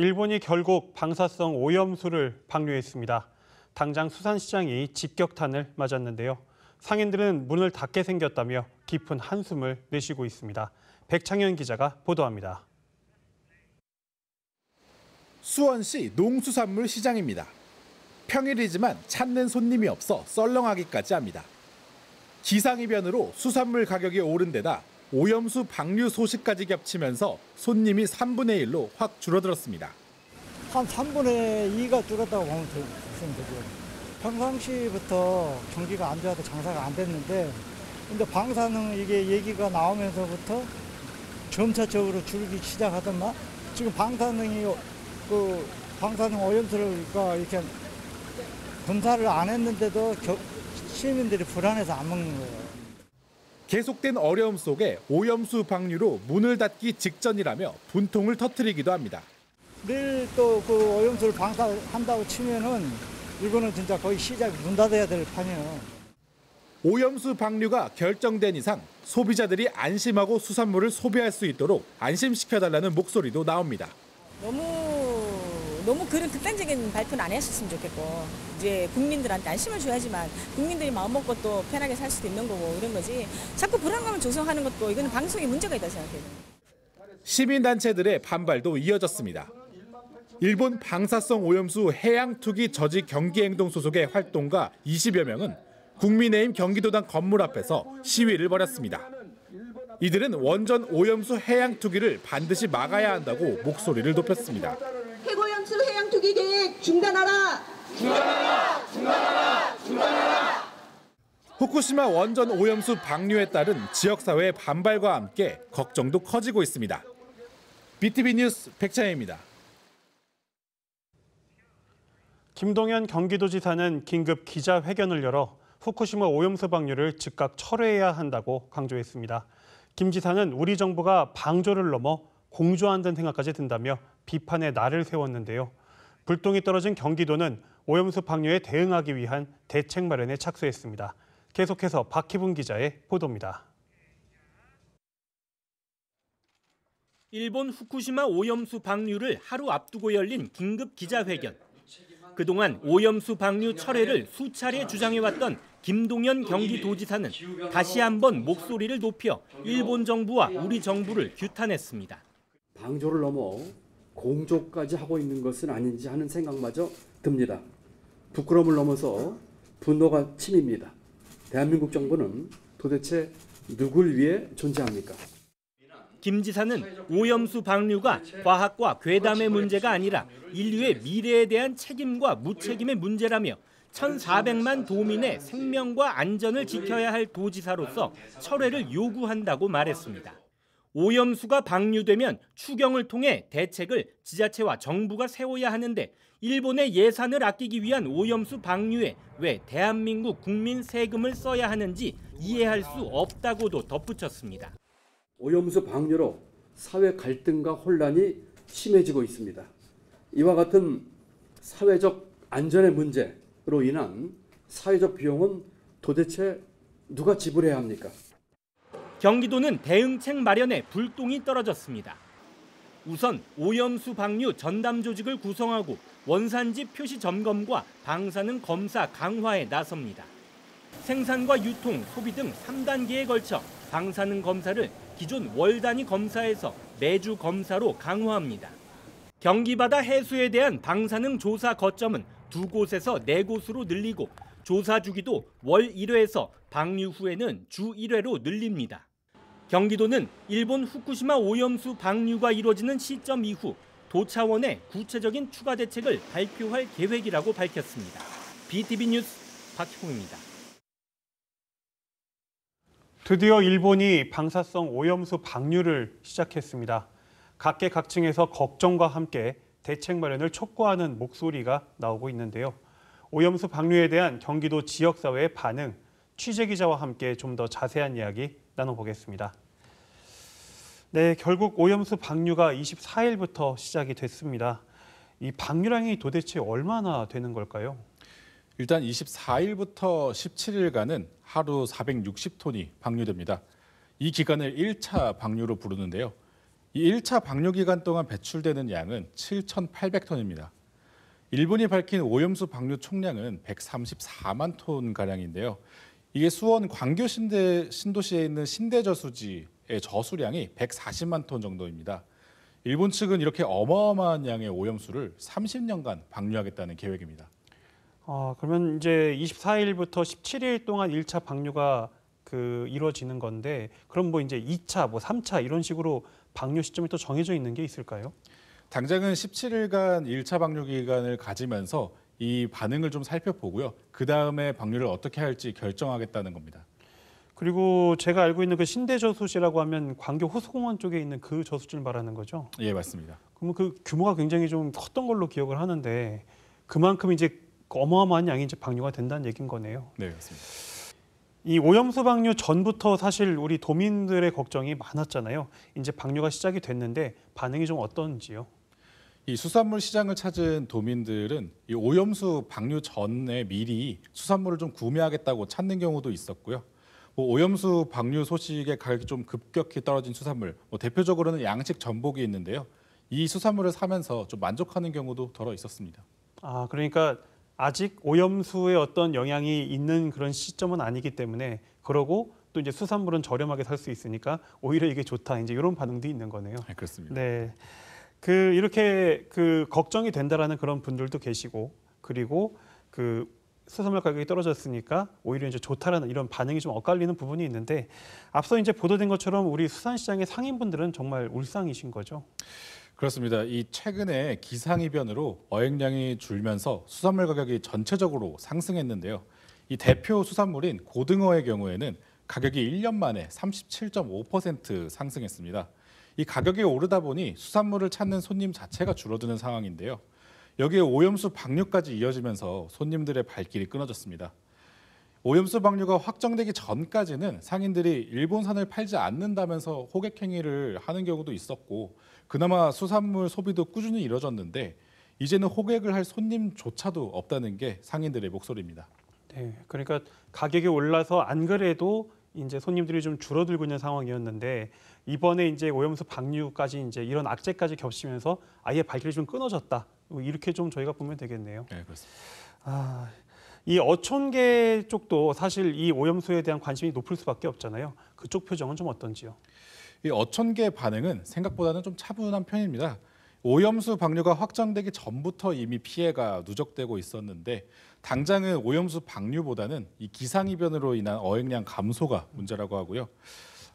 일본이 결국 방사성 오염수를 방류했습니다. 당장 수산시장이 직격탄을 맞았는데요. 상인들은 문을 닫게 생겼다며 깊은 한숨을 내쉬고 있습니다. 백창현 기자가 보도합니다. 수원시 농수산물 시장입니다. 평일이지만 찾는 손님이 없어 썰렁하기까지 합니다. 기상이변으로 수산물 가격이 오른 데다 오염수 방류 소식까지 겹치면서 손님이 3분의 1로 확 줄어들었습니다. 한 3분의 2가 줄었다고 보면 되죠. 평상시부터 경기가 안 좋아서 장사가 안 됐는데 근데 방사능 이게 얘기가 나오면서부터 점차적으로 줄기 시작하더만 지금 방사능 오염수를 이렇게 검사를 안 했는데도 시민들이 불안해서 안 먹는 거예요. 계속된 어려움 속에 오염수 방류로 문을 닫기 직전이라며 분통을 터뜨리기도 합니다. 내일 또 그 오염수를 방사한다고 치면은 이거는 진짜 거의 시작이 문 닫아야 될 판이에요. 오염수 방류가 결정된 이상 소비자들이 안심하고 수산물을 소비할 수 있도록 안심시켜달라는 목소리도 나옵니다. 너무 그런 극단적인 발표는 안 했었으면 좋겠고 이제 국민들한테 안심을 줘야지만 국민들이 마음먹고 또 편하게 살 수도 있는 거고 이런 거지 자꾸 불안감을 조성하는 것도 이거는 방송에 문제가 있다고 생각해요. 시민단체들의 반발도 이어졌습니다. 일본 방사성 오염수 해양투기 저지 경기행동 소속의 활동가 20여 명은 국민의힘 경기도당 건물 앞에서 시위를 벌였습니다. 이들은 원전 오염수 해양투기를 반드시 막아야 한다고 목소리를 높였습니다. 핵오염수 해양투기 계획 중단하라! 중단하라! 중단하라! 중단하라! 후쿠시마 원전 오염수 방류에 따른 지역사회의 반발과 함께 걱정도 커지고 있습니다. BTV 뉴스 백창현입니다. 김동연 경기도지사는 긴급 기자회견을 열어 후쿠시마 오염수 방류를 즉각 철회해야 한다고 강조했습니다. 김 지사는 우리 정부가 방조를 넘어 공조한다는 생각까지 든다며 비판의 날을 세웠는데요. 불똥이 떨어진 경기도는 오염수 방류에 대응하기 위한 대책 마련에 착수했습니다. 계속해서 박희분 기자의 보도입니다. 일본 후쿠시마 오염수 방류를 하루 앞두고 열린 긴급 기자회견. 그동안 오염수 방류 철회를 수차례 주장해왔던 김동연 경기도지사는 다시 한번 목소리를 높여 일본 정부와 우리 정부를 규탄했습니다. 방조를 넘어 공조까지 하고 있는 것은 아닌지 하는 생각마저 듭니다. 부끄러움을 넘어서 분노가 치밉니다. 대한민국 정부는 도대체 누굴 위해 존재합니까? 김 지사는 오염수 방류가 과학과 괴담의 문제가 아니라 인류의 미래에 대한 책임과 무책임의 문제라며 1,400만 도민의 생명과 안전을 지켜야 할 도지사로서 철회를 요구한다고 말했습니다. 오염수가 방류되면 추경을 통해 대책을 지자체와 정부가 세워야 하는데 일본의 예산을 아끼기 위한 오염수 방류에 왜 대한민국 국민 세금을 써야 하는지 이해할 수 없다고도 덧붙였습니다. 오염수 방류로 사회 갈등과 혼란이 심해지고 있습니다. 이와 같은 사회적 안전의 문제로 인한 사회적 비용은 도대체 누가 지불해야 합니까? 경기도는 대응책 마련에 불똥이 떨어졌습니다. 우선 오염수 방류 전담 조직을 구성하고 원산지 표시 점검과 방사능 검사 강화에 나섭니다. 생산과 유통, 소비 등 3단계에 걸쳐 방사능 검사를 기존 월 단위 검사에서 매주 검사로 강화합니다. 경기바다 해수에 대한 방사능 조사 거점은 2곳에서 4곳으로 늘리고 조사 주기도 월 1회에서 방류 후에는 주 1회로 늘립니다. 경기도는 일본 후쿠시마 오염수 방류가 이루어지는 시점 이후 도 차원의 구체적인 추가 대책을 발표할 계획이라고 밝혔습니다. BTV 뉴스 박희봉입니다. 드디어 일본이 방사성 오염수 방류를 시작했습니다. 각계각층에서 걱정과 함께 대책 마련을 촉구하는 목소리가 나오고 있는데요. 오염수 방류에 대한 경기도 지역사회의 반응, 취재기자와 함께 좀 더 자세한 이야기 나눠보겠습니다. 네, 결국 오염수 방류가 24일부터 시작이 됐습니다. 이 방류량이 도대체 얼마나 되는 걸까요? 일단 24일부터 17일간은 하루 460톤이 방류됩니다. 이 기간을 1차 방류로 부르는데요. 이 1차 방류 기간 동안 배출되는 양은 7,800톤입니다. 일본이 밝힌 오염수 방류 총량은 134만 톤 가량인데요. 이게 수원 광교 신도시에 있는 신대저수지의 저수량이 140만 톤 정도입니다. 일본 측은 이렇게 어마어마한 양의 오염수를 30년간 방류하겠다는 계획입니다. 그러면 이제 24일부터 17일 동안 1차 방류가 이루어지는 건데, 그럼 뭐 이제 2차, 뭐 3차 이런 식으로 방류 시점이 또 정해져 있는 게 있을까요? 당장은 17일간 1차 방류 기간을 가지면서 이 반응을 좀 살펴보고요. 그 다음에 방류를 어떻게 할지 결정하겠다는 겁니다. 그리고 제가 알고 있는 그 신대저수지라고 하면 광교 호수공원 쪽에 있는 그 저수지를 말하는 거죠? 예, 맞습니다. 그러면 그 규모가 굉장히 좀 컸던 걸로 기억을 하는데, 그만큼 이제 어마어마한 양이 이제 방류가 된다는 얘기인 거네요. 네, 맞습니다. 이 오염수 방류 전부터 사실 우리 도민들의 걱정이 많았잖아요. 이제 방류가 시작이 됐는데 반응이 좀 어떤지요? 이 수산물 시장을 찾은 도민들은 이 오염수 방류 전에 미리 수산물을 좀 구매하겠다고 찾는 경우도 있었고요. 오염수 방류 소식에 가격이 좀 급격히 떨어진 수산물, 대표적으로는 양식 전복이 있는데요. 이 수산물을 사면서 좀 만족하는 경우도 더러 있었습니다. 그러니까 아직 오염수의 어떤 영향이 있는 그런 시점은 아니기 때문에, 그러고 또 이제 수산물은 저렴하게 살 수 있으니까 오히려 이게 좋다, 이제 이런 반응도 있는 거네요. 네, 그렇습니다. 네, 이렇게 걱정이 된다라는 그런 분들도 계시고, 그리고 수산물 가격이 떨어졌으니까 오히려 이제 좋다라는 이런 반응이 좀 엇갈리는 부분이 있는데, 앞서 이제 보도된 것처럼 우리 수산시장의 상인분들은 정말 울상이신 거죠? 그렇습니다. 이 최근에 기상이변으로 어획량이 줄면서 수산물 가격이 전체적으로 상승했는데요. 이 대표 수산물인 고등어의 경우에는 가격이 1년 만에 37.5% 상승했습니다. 이 가격이 오르다 보니 수산물을 찾는 손님 자체가 줄어드는 상황인데요. 여기에 오염수 방류까지 이어지면서 손님들의 발길이 끊어졌습니다. 오염수 방류가 확정되기 전까지는 상인들이 일본산을 팔지 않는다면서 호객 행위를 하는 경우도 있었고, 그나마 수산물 소비도 꾸준히 이뤄졌는데 이제는 호객을 할 손님조차도 없다는 게 상인들의 목소리입니다. 네, 그러니까 가격이 올라서 안 그래도 이제 손님들이 좀 줄어들고 있는 상황이었는데, 이번에 이제 오염수 방류까지 이제 이런 악재까지 겹치면서 아예 발길이 좀 끊어졌다, 이렇게 좀 저희가 보면 되겠네요. 네, 그렇습니다. 이 어촌계 쪽도 사실 이 오염수에 대한 관심이 높을 수밖에 없잖아요. 그쪽 표정은 좀 어떤지요? 이 어촌계 반응은 생각보다는 좀 차분한 편입니다. 오염수 방류가 확정되기 전부터 이미 피해가 누적되고 있었는데, 당장은 오염수 방류보다는 이 기상이변으로 인한 어획량 감소가 문제라고 하고요.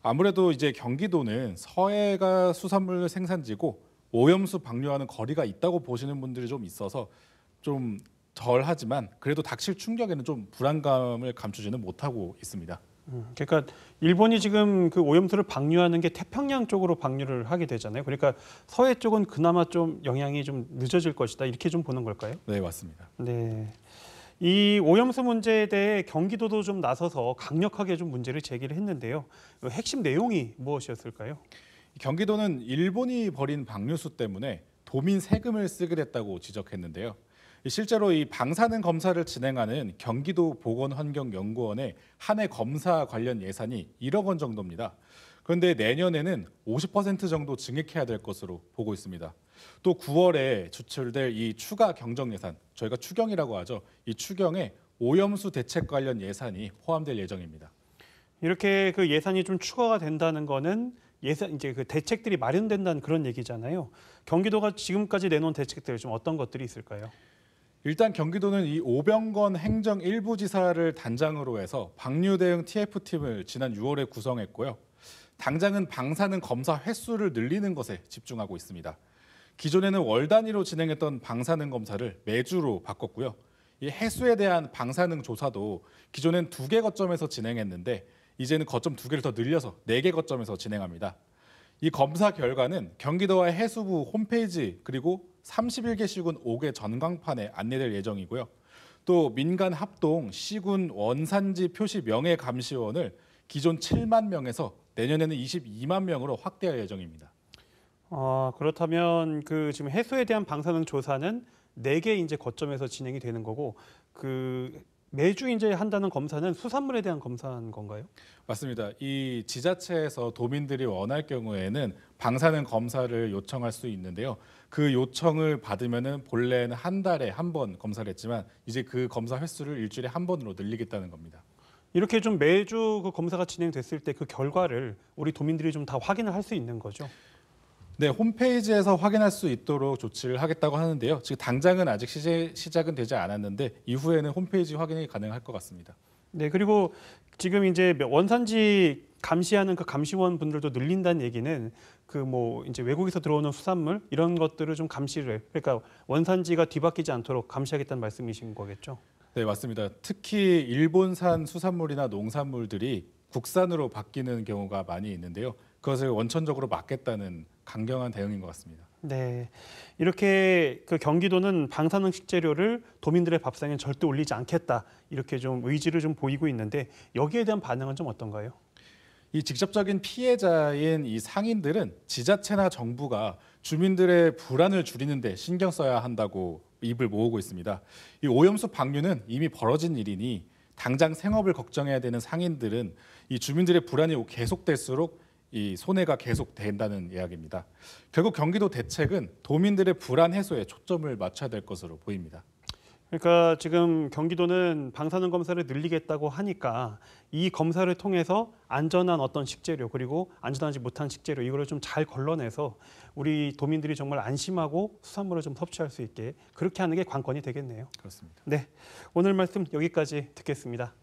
아무래도 이제 경기도는 서해가 수산물 생산지고 오염수 방류하는 거리가 있다고 보시는 분들이 좀 있어서 좀 덜하지만, 그래도 닥칠 충격에는 좀 불안감을 감추지는 못하고 있습니다. 그러니까 일본이 지금 그 오염수를 방류하는 게 태평양 쪽으로 방류를 하게 되잖아요. 그러니까 서해 쪽은 그나마 좀 영향이 좀 늦어질 것이다, 이렇게 좀 보는 걸까요? 네, 맞습니다. 네. 이 오염수 문제에 대해 경기도도 좀 나서서 강력하게 좀 문제를 제기를 했는데요. 핵심 내용이 무엇이었을까요? 경기도는 일본이 벌인 방류수 때문에 도민 세금을 쓰게 됐다고 지적했는데요. 실제로 이 방사능 검사를 진행하는 경기도 보건환경연구원의 한 해 검사 관련 예산이 1억 원 정도입니다. 그런데 내년에는 50% 정도 증액해야 될 것으로 보고 있습니다. 또 9월에 추출될 이 추가 경정 예산, 저희가 추경이라고 하죠. 이 추경에 오염수 대책 관련 예산이 포함될 예정입니다. 이렇게 그 예산이 좀 추가가 된다는 거는 이제 그 대책들이 마련된다는 그런 얘기잖아요. 경기도가 지금까지 내놓은 대책들 좀 어떤 것들이 있을까요? 일단 경기도는 이 오병건 행정 일부지사를 단장으로 해서 방류 대응 TF팀을 지난 6월에 구성했고요. 당장은 방사능 검사 횟수를 늘리는 것에 집중하고 있습니다. 기존에는 월 단위로 진행했던 방사능 검사를 매주로 바꿨고요. 이 해수에 대한 방사능 조사도 기존엔 2개 거점에서 진행했는데 이제는 거점 2개를 더 늘려서 4개 거점에서 진행합니다. 이 검사 결과는 경기도와 해수부 홈페이지 그리고 31개 시군 5개 전광판에 안내될 예정이고요. 또 민간 합동 시군 원산지 표시 명예 감시원을 기존 7만 명에서 내년에는 22만 명으로 확대할 예정입니다. 그렇다면 그 지금 해수에 대한 방사능 조사는 4개 이제 거점에서 진행이 되는 거고, 그 매주 이제 한다는 검사는 수산물에 대한 검사인 건가요? 맞습니다. 이 지자체에서 도민들이 원할 경우에는 방사능 검사를 요청할 수 있는데요. 그 요청을 받으면은 본래는 한 달에 한 번 검사를 했지만 이제 그 검사 횟수를 일주일에 한 번으로 늘리겠다는 겁니다. 이렇게 좀 매주 그 검사가 진행됐을 때 그 결과를 우리 도민들이 좀 다 확인을 할 수 있는 거죠? 네, 홈페이지에서 확인할 수 있도록 조치를 하겠다고 하는데요. 지금 당장은 아직 시작은 되지 않았는데 이후에는 홈페이지 확인이 가능할 것 같습니다. 네, 그리고 지금 이제 원산지 감시하는 그 감시원 분들도 늘린다는 얘기는 그 뭐 이제 외국에서 들어오는 수산물 이런 것들을 좀 감시를, 그러니까 원산지가 뒤바뀌지 않도록 감시하겠다는 말씀이신 거겠죠? 네, 맞습니다. 특히 일본산 수산물이나 농산물들이 국산으로 바뀌는 경우가 많이 있는데요. 그것을 원천적으로 막겠다는 강경한 대응인 것 같습니다. 네, 이렇게 그 경기도는 방사능 식재료를 도민들의 밥상에 절대 올리지 않겠다 이렇게 좀 의지를 좀 보이고 있는데 여기에 대한 반응은 좀 어떤가요? 이 직접적인 피해자인 이 상인들은 지자체나 정부가 주민들의 불안을 줄이는 데 신경 써야 한다고 입을 모으고 있습니다. 이 오염수 방류는 이미 벌어진 일이니 당장 생업을 걱정해야 되는 상인들은 이 주민들의 불안이 계속될수록 이 손해가 계속된다는 이야기입니다. 결국 경기도 대책은 도민들의 불안 해소에 초점을 맞춰야 될 것으로 보입니다. 그러니까 지금 경기도는 방사능 검사를 늘리겠다고 하니까 이 검사를 통해서 안전한 어떤 식재료 그리고 안전하지 못한 식재료 이거를 좀 잘 걸러내서 우리 도민들이 정말 안심하고 수산물을 좀 섭취할 수 있게 그렇게 하는 게 관건이 되겠네요. 그렇습니다. 네, 오늘 말씀 여기까지 듣겠습니다.